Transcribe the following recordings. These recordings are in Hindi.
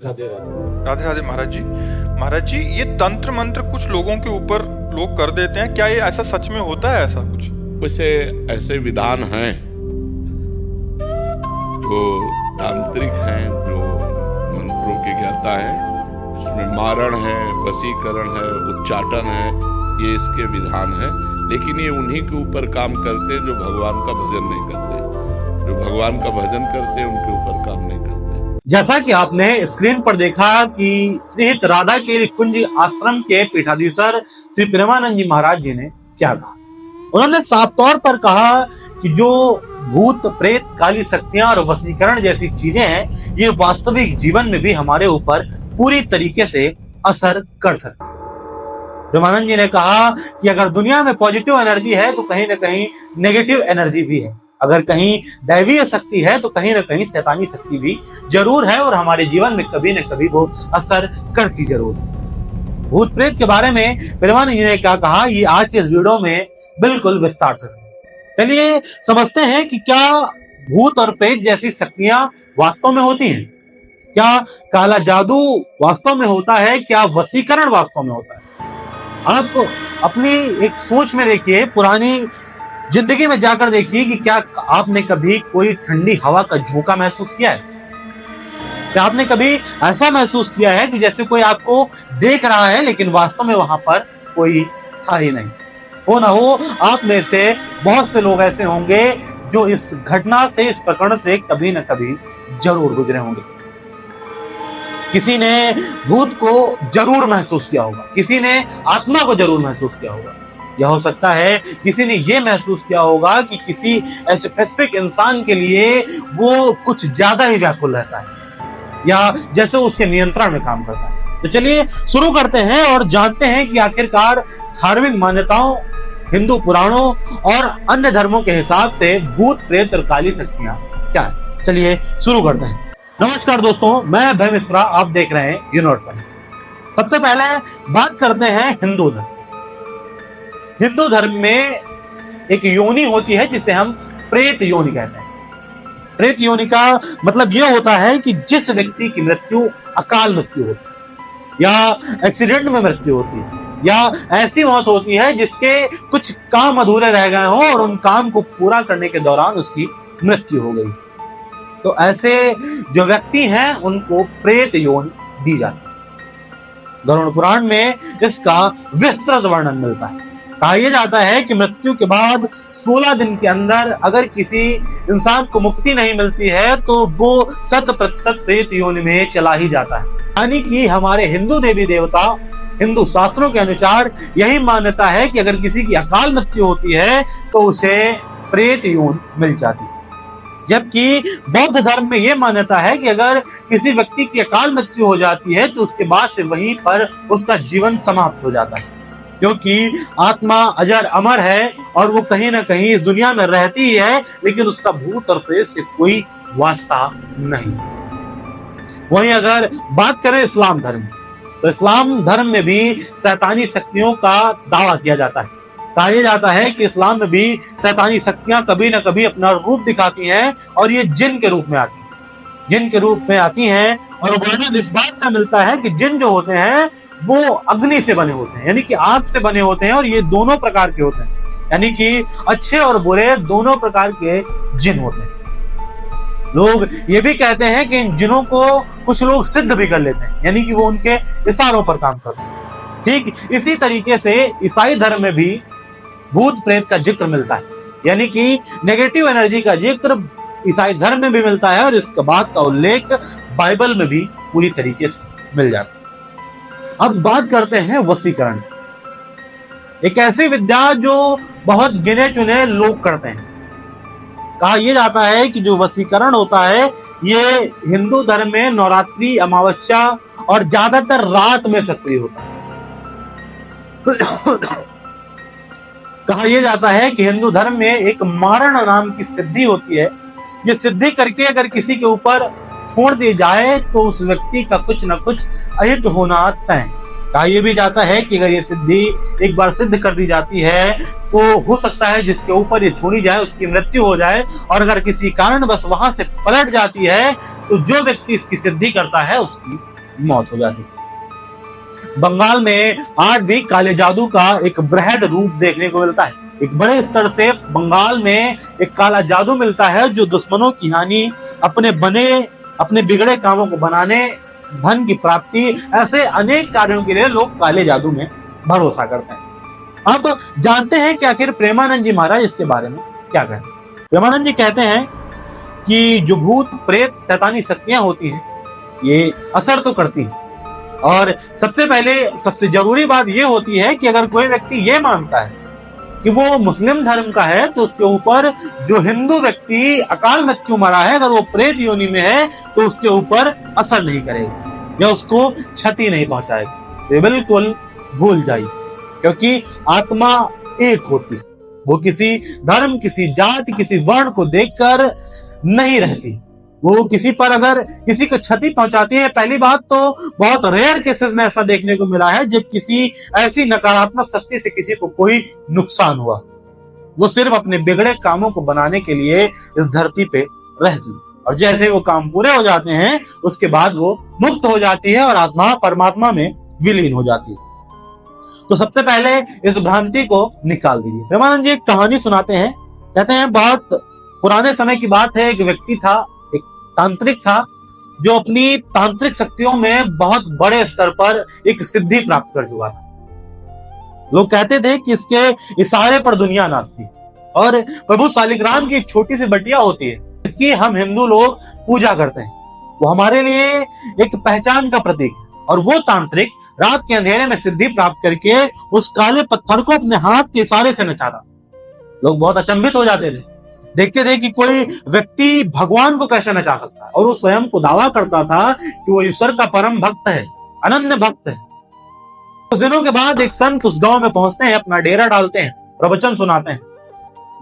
राधे राधे। राधे राधे महाराज जी। महाराज जी, ये तंत्र मंत्र कुछ लोगों के ऊपर लोग कर देते हैं, क्या ये ऐसा सच में होता है? ऐसा कुछ वैसे ऐसे विधान हैं जो तांत्रिक हैं, जो मंत्रों के ज्ञाता हैं, इसमें मारण है, वशीकरण है, उच्चाटन है, ये इसके विधान है। लेकिन ये उन्हीं के ऊपर काम करते हैं जो भगवान का भजन नहीं करते। जो भगवान का भजन करते हैं उनके ऊपर काम नहीं करते। जैसा कि आपने स्क्रीन पर देखा कि श्रीहित राधा के कुंज आश्रम के पीठाधीश्वर श्री प्रेमानंद जी महाराज जी ने क्या कहा। उन्होंने साफ तौर पर कहा कि जो भूत प्रेत काली शक्तियां और वशीकरण जैसी चीजें हैं, ये वास्तविक जीवन में भी हमारे ऊपर पूरी तरीके से असर कर सकती है। प्रेमानंद जी ने कहा कि अगर दुनिया में पॉजिटिव एनर्जी है तो कहीं ना कहीं नेगेटिव एनर्जी भी है। अगर कहीं दैवीय शक्ति है तो कहीं ना कहीं शैतानी शक्ति भी जरूर है, और हमारे जीवन में कभी न कभी वो असर करती जरूर है। भूत प्रेत के बारे में प्रेमानंद जी ने क्या कहा, ये आज के इस वीडियो में बिल्कुल विस्तार से चलिए समझते हैं कि क्या भूत और प्रेत जैसी शक्तियां वास्तव में होती हैं। क्या काला जादू वास्तव में होता है? क्या वशीकरण वास्तव में होता है? आप अपनी एक सोच में देखिए, पुरानी जिंदगी में जाकर देखिए कि क्या आपने कभी कोई ठंडी हवा का झोंका महसूस किया है? क्या आपने कभी ऐसा महसूस किया है कि जैसे कोई आपको देख रहा है लेकिन वास्तव में वहां पर कोई था ही नहीं? हो ना हो, आप में से बहुत से लोग ऐसे होंगे जो इस घटना से, इस प्रकरण से कभी न कभी जरूर गुजरे होंगे। किसी ने भूत को जरूर महसूस किया होगा, किसी ने आत्मा को जरूर महसूस किया होगा। यह हो सकता है किसी ने यह महसूस किया होगा कि किसी ऐसे स्पेसिफिक इंसान के लिए वो कुछ ज्यादा ही व्याकुल रहता है, या जैसे उसके नियंत्रण में काम करता है। तो चलिए शुरू करते हैं और जानते हैं कि आखिरकार धार्मिक मान्यताओं, हिंदू पुराणों और अन्य धर्मों के हिसाब से भूत प्रेत और काली शक्तियां क्या है। चलिए शुरू करते हैं। नमस्कार दोस्तों, मैं अभय मिश्रा, आप देख रहे हैं यूनिवर्सल। सबसे पहले बात करते हैं हिंदू धर्म। हिंदू धर्म में एक योनि होती है जिसे हम प्रेत योनि कहते हैं। प्रेत योनि का मतलब यह होता है कि जिस व्यक्ति की मृत्यु अकाल मृत्यु होती है, या एक्सीडेंट में मृत्यु होती है, या ऐसी मौत होती है जिसके कुछ काम अधूरे रह गए हों और उन काम को पूरा करने के दौरान उसकी मृत्यु हो गई, तो ऐसे जो व्यक्ति हैं उनको प्रेत योनि दी जाती है। गरुड़ पुराण में इसका विस्तृत वर्णन मिलता है। कहा यह जाता है कि मृत्यु के बाद 16 दिन के अंदर अगर किसी इंसान को मुक्ति नहीं मिलती है तो वो 100% प्रेत योनि में चला ही जाता है। यानी कि हमारे हिंदू देवी देवता, हिंदू शास्त्रों के अनुसार यही मान्यता है कि अगर किसी की अकाल मृत्यु होती है तो उसे प्रेत योनि मिल जाती है। जबकि बौद्ध धर्म में यह मान्यता है कि अगर किसी व्यक्ति की अकाल मृत्यु हो जाती है तो उसके बाद से वहीं पर उसका जीवन समाप्त हो जाता है, क्योंकि आत्मा अजर अमर है और वो कहीं ना कहीं इस दुनिया में रहती ही है, लेकिन उसका भूत और प्रेत से कोई वास्ता नहीं। वहीं अगर बात करें इस्लाम धर्म, तो इस्लाम धर्म में भी शैतानी शक्तियों का दावा किया जाता है। कहा यह जाता है कि इस्लाम में भी शैतानी शक्तियां कभी न कभी अपना रूप दिखाती हैं और ये जिन के रूप में आती हैं। जिन के रूप में आती हैं और वर्णन इस बात का मिलता है कि जिन जो होते हैं वो अग्नि से बने होते हैं, यानी कि आग से बने होते हैं, और ये दोनों प्रकार के होते हैं, यानी कि अच्छे और बुरे दोनों प्रकार के जिन होते हैं। लोग ये भी कहते हैं कि इन जिनों को कुछ लोग सिद्ध भी कर लेते हैं, यानी कि वो उनके इशारों पर काम करते हैं। ठीक इसी तरीके से ईसाई धर्म में भी भूत प्रेत का जिक्र मिलता है, यानी कि नेगेटिव एनर्जी का जिक्र ईसाई धर्म में भी मिलता है, और इसके बात का उल्लेख बाइबल में भी पूरी तरीके से मिल जाता है। अब बात करते हैं वशीकरण की, एक ऐसी विद्या जो बहुत गिने चुने लोग करते हैं। कहा यह जाता है कि जो वशीकरण होता है ये हिंदू धर्म में नवरात्रि, अमावस्या और ज्यादातर रात में सक्रिय होता है। कहा यह जाता है कि हिंदू धर्म में एक मारण नाम की सिद्धि होती है। ये सिद्धि करके अगर किसी के ऊपर छोड़ दी जाए तो उस व्यक्ति का कुछ न कुछ अहित होना तय है। कहा यह भी जाता है कि अगर ये सिद्धि एक बार सिद्ध कर दी जाती है तो हो सकता है जिसके ऊपर ये छोड़ी जाए उसकी मृत्यु हो जाए, और अगर किसी कारण बस वहां से पलट जाती है तो जो व्यक्ति इसकी सिद्धि करता है उसकी मौत हो जाती है। बंगाल में आज भी काले जादू का एक बृहद रूप देखने को मिलता है। एक बड़े स्तर से बंगाल में एक काला जादू मिलता है जो दुश्मनों की हानि, अपने बिगड़े कामों को बनाने, धन की प्राप्ति, ऐसे अनेक कार्यों के लिए लोग काले जादू में भरोसा करते हैं। अब जानते हैं कि आखिर प्रेमानंद जी महाराज इसके बारे में क्या कहते हैं। प्रेमानंद जी कहते हैं कि जो भूत प्रेत शैतानी शक्तियां होती हैं ये असर तो करती हैं, और सबसे पहले सबसे जरूरी बात ये होती है कि अगर कोई व्यक्ति ये मानता है कि वो मुस्लिम धर्म का है तो उसके ऊपर जो हिंदू व्यक्ति अकाल मृत्यु मरा है, अगर वो प्रेत योनि में है तो उसके ऊपर असर नहीं करेगा या उसको क्षति नहीं पहुंचाएगा। ये बिल्कुल भूल जाइए, क्योंकि आत्मा एक होती, वो किसी धर्म, किसी जाति, किसी वर्ण को देखकर नहीं रहती। वो किसी पर अगर किसी को क्षति पहुंचाती है, पहली बात तो बहुत रेयर केसेस में ऐसा देखने को मिला है जब किसी ऐसी नकारात्मक शक्ति से किसी को कोई नुकसान हुआ। वो सिर्फ अपने बिगड़े कामों को बनाने के लिए इस धरती पे रहती, और जैसे वो काम पूरे हो जाते हैं उसके बाद वो मुक्त हो जाती है और आत्मा परमात्मा में विलीन हो जाती है। तो सबसे पहले इस भ्रांति को निकाल दीजिए। प्रेमानंद जी एक कहानी सुनाते हैं, कहते हैं बहुत पुराने समय की बात है, एक व्यक्ति था, तांत्रिक था, जो अपनी तांत्रिक शक्तियों में बहुत बड़े स्तर पर एक सिद्धि प्राप्त कर चुका था। लोग कहते थे कि इसके इशारे पर दुनिया नाचती, और प्रभु शालिग्राम की एक छोटी सी बटिया होती है, इसकी हम हिंदू लोग पूजा करते हैं। वो हमारे लिए एक पहचान का प्रतीक है, और वो तांत्रिक रात के अंधेरे में सिद्धि प्राप्त करके उस काले पत्थर को अपने हाथ के इशारे से नचाता। लोग बहुत अचंभित हो जाते थे, देखते थे कि कोई व्यक्ति भगवान को कैसे नचा सकता है, और वो स्वयं को दावा करता था कि वो ईश्वर का परम भक्त है, अनन्य भक्त है। कुछ दिनों के बाद एक संत उस गांव में पहुंचते हैं, अपना डेरा डालते हैं, प्रवचन सुनाते हैं।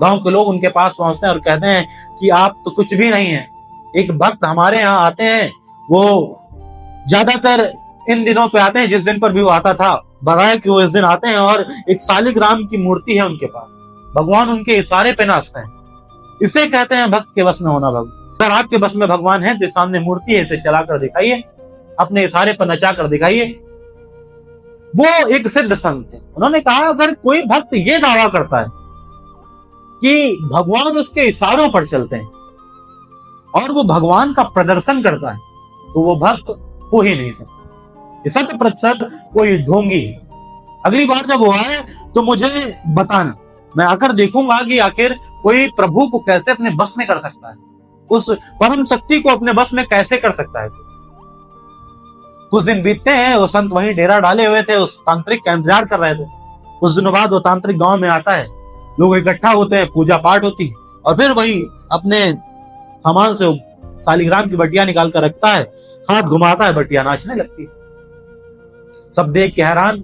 गांव के लोग उनके पास पहुंचते हैं और कहते हैं कि आप तो कुछ भी नहीं है, एक भक्त हमारे यहाँ आते हैं, वो ज्यादातर इन दिनों पे आते हैं, जिस दिन पर भी वो आता था बताया कि वो इस दिन आते हैं, और एक शालिग्राम की मूर्ति है उनके पास, भगवान उनके इशारे पे नाचते हैं। इसे कहते हैं भक्त के वश में होना। भगवान, अगर आपके वश में भगवान है तो सामने मूर्ति है, इसे चलाकर दिखाइए, अपने इशारे पर नचा कर दिखाइए। वो एक सिद्ध संत थे, उन्होंने कहा अगर कोई भक्त ये दावा करता है कि भगवान उसके इशारों पर चलते हैं और वो भगवान का प्रदर्शन करता है तो वो भक्त हो ही नहीं सकता, 100% कोई ढोंगी है। अगली बार जब वो आए तो मुझे बताना, मैं आकर देखूंगा कि आखिर कोई प्रभु को कैसे अपने बस में कर सकता है, उस परम शक्ति को अपने बस में कैसे कर सकता है। कुछ दिन बीतते हैं, वो संत वहीं डेरा डाले हुए थे, उस तांत्रिक का इंतजार कर रहे थे। कुछ दिनों बाद वो तांत्रिक गांव में आता है, लोग इकट्ठा होते हैं, पूजा पाठ होती है, और फिर वही अपने सामान से शालिग्राम की बटिया निकाल कर रखता है, हाथ घुमाता है, बटिया नाचने लगती है। सब देख के हैरान।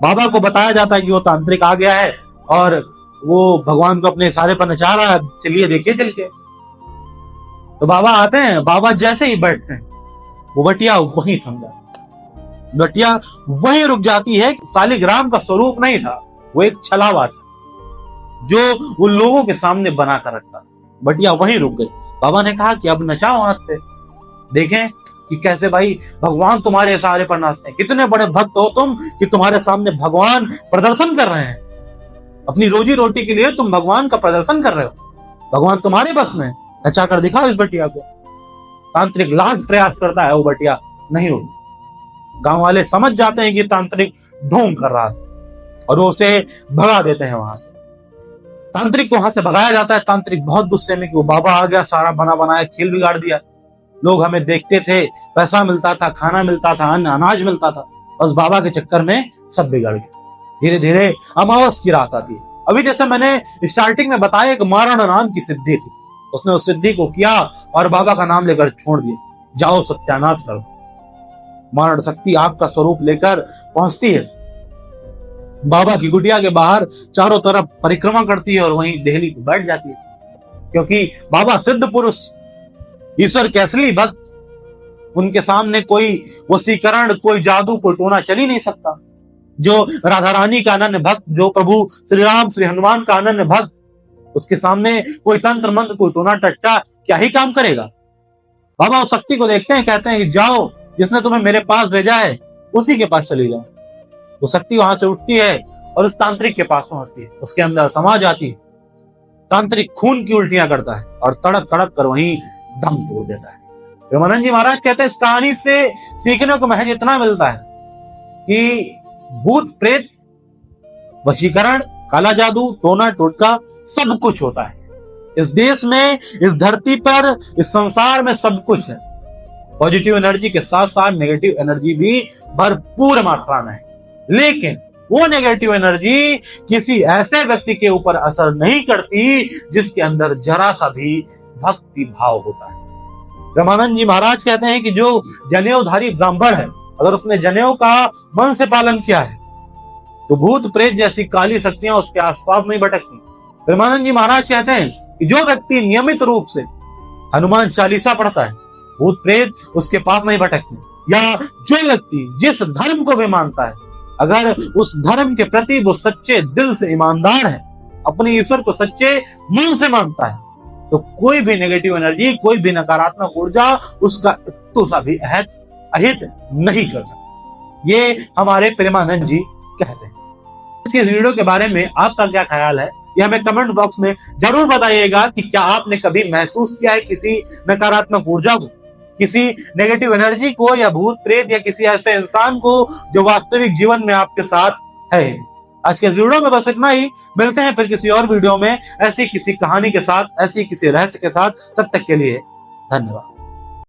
बाबा को बताया जाता है कि वो तांत्रिक आ गया है और वो भगवान को अपने इशारे पर नचा रहा है, चलिए देखिए चल के। तो बाबा आते हैं, बाबा जैसे ही बैठते हैं वो बटिया वहीं थम जाती है, बटिया वहीं रुक जाती है। शालिग्राम का स्वरूप नहीं था, वो एक छलावा था जो वो लोगों के सामने बना कर रखता था। बटिया वहीं रुक गई। बाबा ने कहा कि अब नचाओ हाथ पे, देखें कि कैसे भाई भगवान तुम्हारे इशारे पर नाचते हैं, कितने बड़े भक्त हो तुम कि तुम्हारे सामने भगवान प्रदर्शन कर रहे हैं, अपनी रोजी रोटी के लिए तुम भगवान का प्रदर्शन कर रहे हो, भगवान तुम्हारे बस में, नचा कर दिखाओ इस बटिया को। तांत्रिक लाख प्रयास करता है, वो बटिया नहीं उठती। गांव वाले समझ जाते हैं कि तांत्रिक ढोंग कर रहा है और वो उसे भगा देते हैं वहां से। तांत्रिक को वहां से भगाया जाता है। तांत्रिक बहुत गुस्से में कि वो बाबा आ गया, सारा बना बनाया खेल बिगाड़ दिया, लोग हमें देखते थे, पैसा मिलता था, खाना मिलता था, अन्न अनाज मिलता था, और उस बाबा के चक्कर में सब बिगड़ गया। धीरे धीरे अमावस की रात आती है। अभी जैसे मैंने स्टार्टिंग में बताया, एक मारण नाम की सिद्धि थी, उसने उस सिद्धि को किया और बाबा का नाम लेकर छोड़ दिया, जाओ सत्यानाश करो। मारण शक्ति आग का स्वरूप लेकर पहुंचती है, बाबा की कुटिया के बाहर चारों तरफ परिक्रमा करती है और वहीं देहली पे बैठ जाती है, क्योंकि बाबा सिद्ध पुरुष, ईश्वर के असली भक्त, उनके सामने कोई वशीकरण, कोई जादू, कोई टोना चल ही नहीं सकता। जो राधा रानी का अनन्य भक्त, जो प्रभु श्री राम श्री हनुमान का अनन्य भक्त, उसके सामने कोई तंत्र मंत्र, कोई टोना टट्टा क्या ही काम करेगा। बाबा उस शक्ति को देखते हैं, कहते हैं कि जाओ, जिसने तुम्हें मेरे पास भेजा है उसी के पास चली जाओ। वो शक्ति वहां से उठती है और उस तांत्रिक के पास पहुंचती है, उसके अंदर समा जाती है। तांत्रिक खून की उल्टियां करता है और तड़प तड़प कर वहीं दम तोड़ देता है। प्रेमानंद जी महाराज कहते हैं इस कहानी से सीखने को महज इतना मिलता है कि भूत प्रेत, वशीकरण, काला जादू, टोना टोटका सब कुछ होता है। इस देश में, इस धरती पर, इस संसार में सब कुछ है। पॉजिटिव एनर्जी के साथ साथ नेगेटिव एनर्जी भी भरपूर मात्रा में है, लेकिन वो नेगेटिव एनर्जी किसी ऐसे व्यक्ति के ऊपर असर नहीं करती जिसके अंदर जरा सा भी भक्ति भाव होता है। प्रेमानंद जी महाराज कहते हैं कि जो जनेऊधारी ब्राह्मण है, अगर उसने जनेऊ का मन से पालन किया है तो भूत प्रेत जैसी काली शक्तियां उसके आसपास नहीं भटकती। प्रेमानंद जी महाराज कहते हैं कि जो व्यक्ति नियमित रूप से हनुमान चालीसा पढ़ता है, भूत प्रेत उसके पास नहीं भटकते। या जो व्यक्ति जिस धर्म को भी मानता है, अगर उस धर्म के प्रति वो सच्चे दिल से ईमानदार है, अपने ईश्वर को सच्चे मन से मानता है, तो कोई भी नेगेटिव एनर्जी, कोई भी नकारात्मक ऊर्जा उसका इत्तो सा भी अहित नहीं कर सकता। ये हमारे प्रेमानंद जी कहते हैं। इसके वीडियो के बारे में आपका क्या ख्याल है, ये हमें कमेंट बॉक्स में जरूर बताइएगा कि क्या आपने कभी महसूस किया है किसी नकारात्मक ऊर्जा को, किसी नेगेटिव एनर्जी को, या भूत प्रेत, या किसी ऐसे इंसान को जो वास्तविक जीवन में आपके साथ है। आज के इस वीडियो में बस इतना ही। मिलते हैं फिर किसी और वीडियो में ऐसी किसी कहानी के साथ, ऐसी किसी रहस्य के साथ। तब तक के लिए धन्यवाद।